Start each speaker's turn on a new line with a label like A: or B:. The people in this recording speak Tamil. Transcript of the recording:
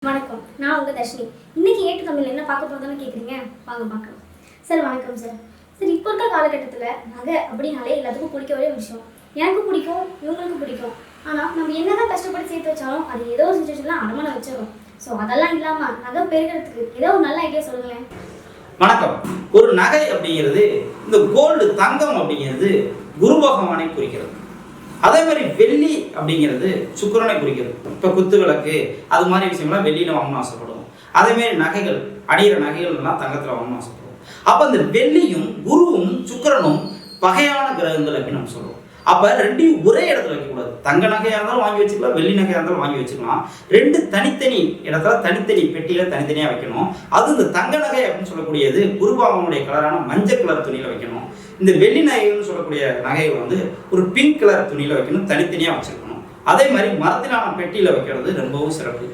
A: வணக்கம், நான் உங்கள் தர்ஷினி. இன்னைக்கு ஏட்டு தமிழ் என்ன பார்க்க போகிறதுன்னு கேட்குறீங்க, வாங்க பார்க்கலாம். சார் வணக்கம் சார். சார் இப்போ இருக்க காலகட்டத்தில் நகை அப்படின்னாலே எல்லாத்துக்கும் பிடிக்க ஒரே விஷயம். எனக்கும் பிடிக்கும், இவங்களுக்கும் பிடிக்கும். ஆனால் நம்ம என்னதான் கஷ்டப்பட்டு சேர்த்து வச்சாலும் அது ஏதோ ஒரு சுச்சுவேஷனில் அடமான வச்சிடும். ஸோ அதெல்லாம் இல்லாமல் நகை பெருகிறதுக்கு ஏதோ ஒரு நல்ல ஐடியா சொல்லுங்களேன்.
B: வணக்கம். ஒரு நகை அப்படிங்கிறது, இந்த கோல்டு தங்கம் அப்படிங்கிறது குரு பகவானை குறிக்கிறது. அதே மாதிரி வெள்ளி அப்படிங்கிறது சுக்கிரனை குறிக்கிறது. இப்போ குத்து விளக்கு அது மாதிரி விஷயம்லாம் வெள்ளியில் வாங்கணும்னு ஆசைப்படுவோம். அதேமாரி நகைகள், அணிகிற நகைகள்லாம் தங்கத்தில் வாங்கணும்னு ஆசைப்படுவோம். அப்போ அந்த வெள்ளியும் குருவும் சுக்கிரனும் வகையான கிரகங்கள் அப்படின்னு நம்ம சொல்லுவோம். அப்போ ரெண்டையும் ஒரே இடத்துல வைக்கக்கூடாது. தங்க நகையாக இருந்தாலும் வாங்கி வச்சுக்கலாம், வெள்ளி நகையாக இருந்தாலும் வாங்கி வச்சுக்கலாம். ரெண்டு தனித்தனி இடத்துல தனித்தனி பெட்டியில் தனித்தனியாக வைக்கணும். அது இந்த தங்க நகை அப்படின்னு சொல்லக்கூடியது குருபாவனுடைய கலரான மஞ்சள் கலர் துணியில் வைக்கணும். இந்த வெள்ளி நகைன்னு சொல்லக்கூடிய நகையை வந்து ஒரு பிங்க் கலர் துணியில் வைக்கணும், தனித்தனியாக வச்சுருக்கணும். அதே மாதிரி மரத்திலான பெட்டியில் வைக்கிறது ரொம்பவும் சிறப்பு.